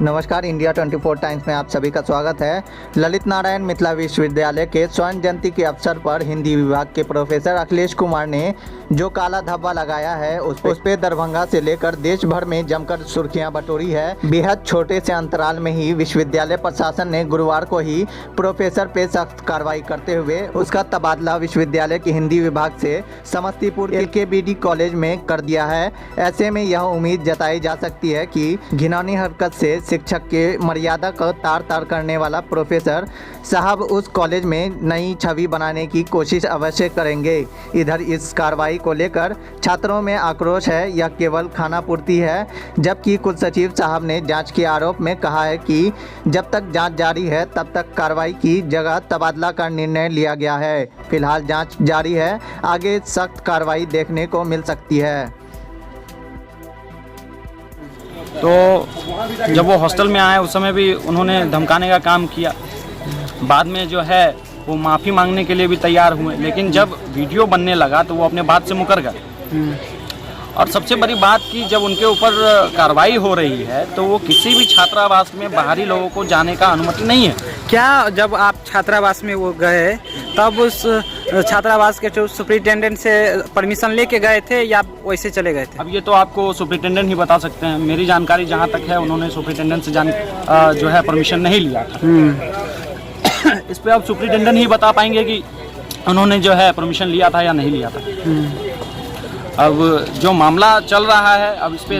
नमस्कार, India 24 times में आप सभी का स्वागत है। ललित नारायण मिथिला विश्वविद्यालय के स्वर्ण जयंती के अवसर पर हिंदी विभाग के प्रोफेसर अखिलेश कुमार ने जो काला धब्बा लगाया है उस पे दरभंगा से लेकर देश भर में जमकर सुर्खियां बटोरी है। बेहद छोटे से अंतराल में ही विश्वविद्यालय प्रशासन ने गुरुवार को ही प्रोफेसर पे सख्त कार्रवाई करते हुए उसका तबादला विश्वविद्यालय के हिंदी विभाग से समस्तीपुर LKBD कॉलेज में कर दिया है। ऐसे में यह उम्मीद जताई जा सकती है कि घिनौनी हरकत से शिक्षक के मर्यादा को तार तार करने वाला प्रोफेसर साहब उस कॉलेज में नई छवि बनाने की कोशिश अवश्य करेंगे। इधर इस कार्रवाई को लेकर छात्रों में आक्रोश है, यह केवल खानापूर्ति है। जबकि कुल सचिव साहब ने जांच के आरोप में कहा है कि जब तक जांच जारी है तब तक कार्रवाई की जगह तबादला का निर्णय लिया गया है। फिलहाल जांच जारी है, आगे सख्त कार्रवाई देखने को मिल सकती है। तो जब वो हॉस्टल में आए उस समय भी उन्होंने धमकाने का काम किया। बाद में जो है वो माफ़ी मांगने के लिए भी तैयार हुए, लेकिन जब वीडियो बनने लगा तो वो अपने बात से मुकर गए। और सबसे बड़ी बात कि जब उनके ऊपर कार्रवाई हो रही है तो वो किसी भी छात्रावास में बाहरी लोगों को जाने का अनुमति नहीं है। क्या जब आप छात्रावास में वो गए तब उस छात्रावास के जो सुपरिटेंडेंट से परमिशन लेके गए थे या वैसे चले गए थे? अब ये तो आपको सुपरिटेंडेंट ही बता सकते हैं। मेरी जानकारी जहाँ तक है उन्होंने सुपरिटेंडेंट से जो है परमिशन नहीं लिया था। इस पे अब सुपरिटेंडेंट ही बता पाएंगे कि उन्होंने जो है परमिशन लिया था या नहीं लिया था। अब जो मामला चल रहा है, अब इस पे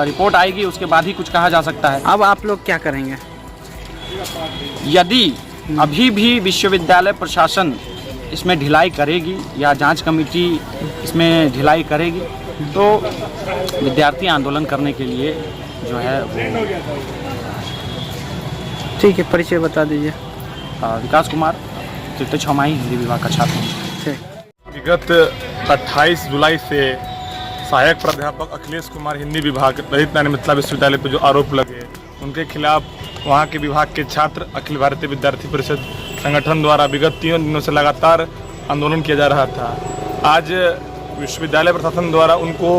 रिपोर्ट आएगी, उसके बाद ही कुछ कहा जा सकता है। अब आप लोग क्या करेंगे? यदि अभी भी विश्वविद्यालय प्रशासन इसमें ढिलाई करेगी या जांच कमेटी इसमें ढिलाई करेगी तो विद्यार्थी आंदोलन करने के लिए जो है वो। ठीक है, परिचय बता दीजिए। विकास कुमार, तृतीय छमाही हिंदी विभाग का छात्र हूँ। विगत 28 जुलाई से सहायक प्राध्यापक अखिलेश कुमार हिंदी विभाग ललित नारायण मिथिला विश्वविद्यालय पर जो आरोप लगे उनके खिलाफ वहां के विभाग के छात्र अखिल भारतीय विद्यार्थी परिषद संगठन द्वारा विगत 3 दिनों से लगातार आंदोलन किया जा रहा था। आज विश्वविद्यालय प्रशासन द्वारा उनको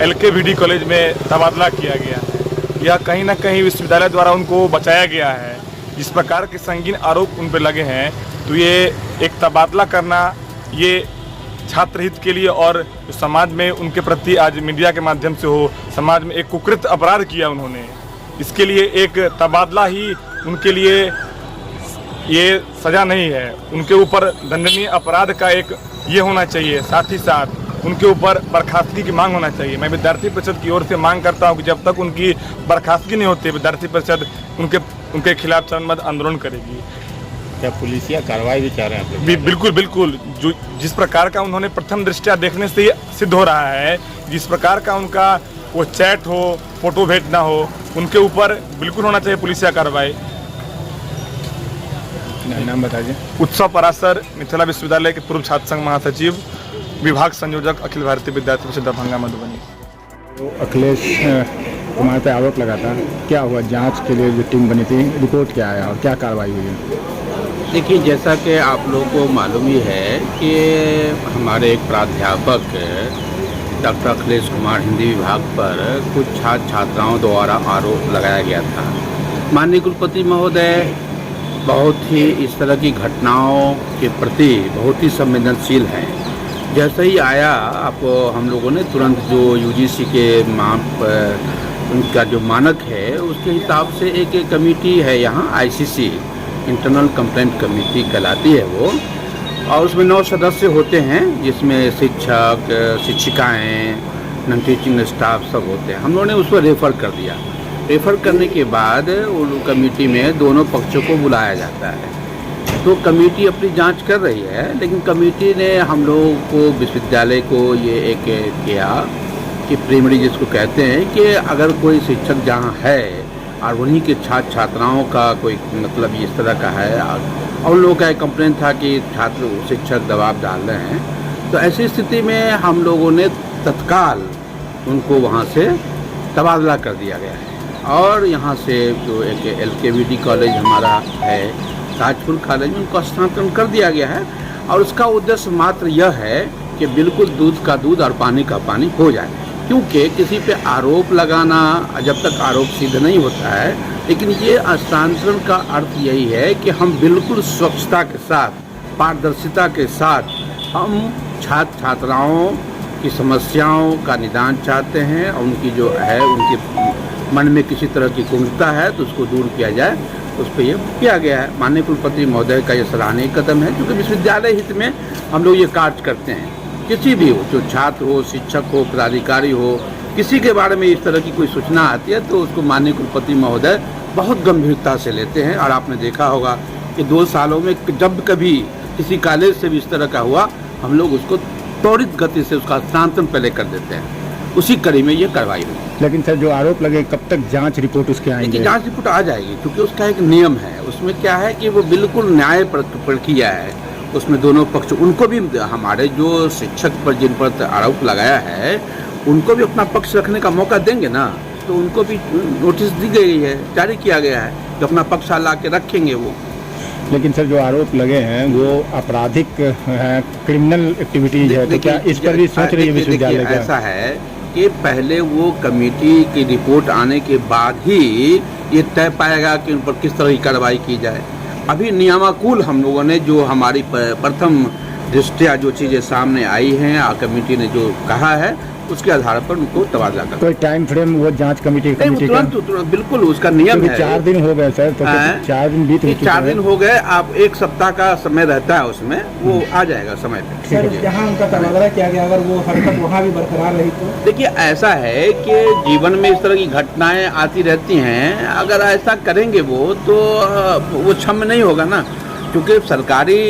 LKBD कॉलेज में तबादला किया गया है। यह कहीं ना कहीं विश्वविद्यालय द्वारा उनको बचाया गया है। जिस प्रकार के संगीन आरोप उन पर लगे हैं तो ये एक तबादला करना ये छात्र हित के लिए और समाज में उनके प्रति आज मीडिया के माध्यम से हो समाज में एक कुकृत अपराध किया उन्होंने। इसके लिए एक तबादला ही उनके लिए ये सज़ा नहीं है। उनके ऊपर दंडनीय अपराध का एक ये होना चाहिए, साथ ही साथ उनके ऊपर बर्खास्तगी की मांग होना चाहिए। मैं विद्यार्थी परिषद की ओर से मांग करता हूँ कि जब तक उनकी बर्खास्तगी नहीं होती विद्यार्थी परिषद उनके खिलाफ चरणबद्ध आंदोलन करेगी। क्या पुलिसिया कार्रवाई भी चाह रहे हैं आप लोग? बिल्कुल बिल्कुल। जो जिस प्रकार का उन्होंने प्रथम दृष्टया देखने से सिद्ध हो रहा है, जिस प्रकार का उनका वो चैट हो, फोटो भेजना हो, उनके ऊपर बिल्कुल होना चाहिए पुलिसिया कार्रवाई। नाम बताइए। उत्सव पराशर, मिथिला विश्वविद्यालय के पूर्व छात्र संघ महासचिव, विभाग संयोजक, अखिल भारतीय विद्यार्थी परिषद दरभंगा मधुबनी। तो अखिलेश कुमार पे आरोप लगा था, क्या हुआ? जांच के लिए जो टीम बनी थी, रिपोर्ट क्या आया और क्या कार्रवाई हुई? देखिए, जैसा कि आप लोगों को मालूम ही है कि हमारे एक प्राध्यापक डॉक्टर अखिलेश कुमार हिंदी विभाग पर कुछ छात्र छात्राओं द्वारा आरोप लगाया गया था। माननीय कुलपति महोदय बहुत ही इस तरह की घटनाओं के प्रति बहुत ही संवेदनशील हैं। जैसे ही आया आपको हम लोगों ने तुरंत जो UGC के उनका जो मानक है उसके हिसाब से एक कमेटी है यहाँ ICC इंटरनल कंप्लेंट कमेटी कहलाती है वो, और उसमें 9 सदस्य होते हैं जिसमें शिक्षक, शिक्षिकाएं, नॉन टीचिंग स्टाफ सब होते हैं। हम लोगों ने उस पर रेफ़र कर दिया। रेफ़र करने के बाद उन कमेटी में दोनों पक्षों को बुलाया जाता है। तो कमेटी अपनी जांच कर रही है, लेकिन कमेटी ने हम लोगों को विश्वविद्यालय को ये एक किया कि प्रीमरी जिसको कहते हैं कि अगर कोई शिक्षक जहाँ है और उन्हीं के छात्र छात्राओं का कोई मतलब इस तरह का है और लोगों का एक कंप्लेंट था कि छात्र शिक्षक दबाव डाल रहे हैं, तो ऐसी स्थिति में हम लोगों ने तत्काल उनको वहाँ से तबादला कर दिया गया है। और यहाँ से जो एक LKBD कॉलेज हमारा है, ताजपुर कॉलेज में उनको स्थानांतरण कर दिया गया है। और उसका उद्देश्य मात्र यह है कि बिल्कुल दूध का दूध और पानी का पानी हो जाए। क्योंकि किसी पे आरोप लगाना जब तक आरोप सिद्ध नहीं होता है, लेकिन ये हस्तांतरण का अर्थ यही है कि हम बिल्कुल स्वच्छता के साथ, पारदर्शिता के साथ हम छात्र छात्राओं की समस्याओं का निदान चाहते हैं और उनकी जो है उनके मन में किसी तरह की कुंठता है तो उसको दूर किया जाए, उस पर यह किया गया है। माननीय कुलपति महोदय का ये सराहनीय कदम है, क्योंकि विश्वविद्यालय हित में हम लोग ये कार्य करते हैं। किसी भी हो, जो छात्र हो, शिक्षक हो, पदाधिकारी हो, किसी के बारे में इस तरह की कोई सूचना आती है तो उसको माननीय कुलपति महोदय बहुत गंभीरता से लेते हैं। और आपने देखा होगा कि 2 सालों में जब कभी किसी कॉलेज से भी इस तरह का हुआ, हम लोग उसको त्वरित गति से उसका हस्तांतरण पहले कर देते हैं। उसी कड़ी में ये कार्रवाई हुई। लेकिन सर जो आरोप लगे, कब तक जांच रिपोर्ट उसके आएंगे? जांच रिपोर्ट आ जाएगी, क्योंकि उसका एक नियम है। उसमें क्या है कि वो बिल्कुल न्याय प्रक्रिया है। उसमें दोनों पक्ष, उनको भी, हमारे जो शिक्षक पर जिन पर आरोप लगाया है उनको भी अपना पक्ष रखने का मौका देंगे ना, तो उनको भी नोटिस दी गई है, जारी किया गया है कि अपना पक्ष ला के रखेंगे वो। लेकिन सर जो आरोप लगे हैं वो आपराधिक है, क्रिमिनल एक्टिविटीज है, तो क्या इस पर भी सोच रही है विश्वविद्यालय? ऐसा है कि पहले वो कमेटी की रिपोर्ट आने के बाद ही ये तय पाएगा कि उन पर किस तरह की कार्रवाई की जाए। अभी नियमानुकूल हम लोगों ने जो हमारी प्रथम दृष्टया जो चीज़ें सामने आई हैं, कमेटी ने जो कहा है उसके आधार पर उनको तबादला कर। कोई टाइम फ्रेम वो जांच कमेटी का? तुरंत बिल्कुल उसका नियम है। 4 दिन हो गए सर, तो 4 दिन बीत चुके हैं। 4 दिन हो गए, आप 1 सप्ताह का समय रहता है उसमें, वो आ जाएगा समय पे। सर जहाँ उनका तबादला किया गया, अगर वो हरकत वहाँ भी बरकरार रही तो? देखिए, ऐसा है कि जीवन में इस तरह की घटनाएं आती रहती हैं। अगर ऐसा करेंगे वो तो वो क्षम्य नहीं होगा ना, क्योंकि सरकारी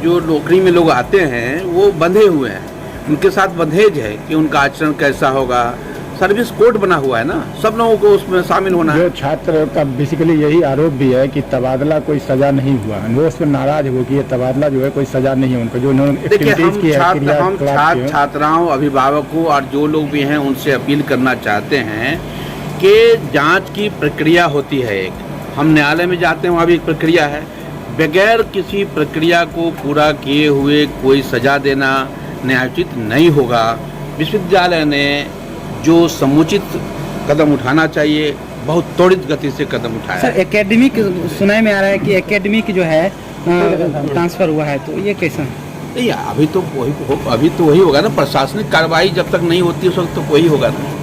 जो नौकरी में लोग आते हैं वो बंधे हुए हैं, उनके साथ बंधेज है कि उनका आचरण कैसा होगा। सर्विस कोड बना हुआ है ना, सब लोगों को उसमें शामिल होना है। जो छात्र का बेसिकली यही आरोप भी है कि तबादला कोई सजा नहीं हुआ, वो उस पर नाराज हो कि ये तबादला जो है कोई सजा नहीं है उनको, जो उन्होंने एक्टिविटीज की है। हम छात्र छात्राओं, अभिभावकों और जो लोग भी हैं उनसे अपील करना चाहते हैं कि जांच की प्रक्रिया होती है एक, हम न्यायालय में जाते हैं वहाँ भी एक प्रक्रिया है। बगैर किसी प्रक्रिया को पूरा किए हुए कोई सजा देना न्यायोचित नहीं होगा। विश्वविद्यालय ने जो समुचित कदम उठाना चाहिए, बहुत त्वरित गति से कदम उठाया। सर एकेडमिक सुनाई में आ रहा है कि एकेडमिक जो है ट्रांसफर हुआ है, तो ये कैसा? नहीं, अभी तो वही होगा ना, प्रशासनिक कार्रवाई जब तक नहीं होती उस वक्त तो वही होगा ना।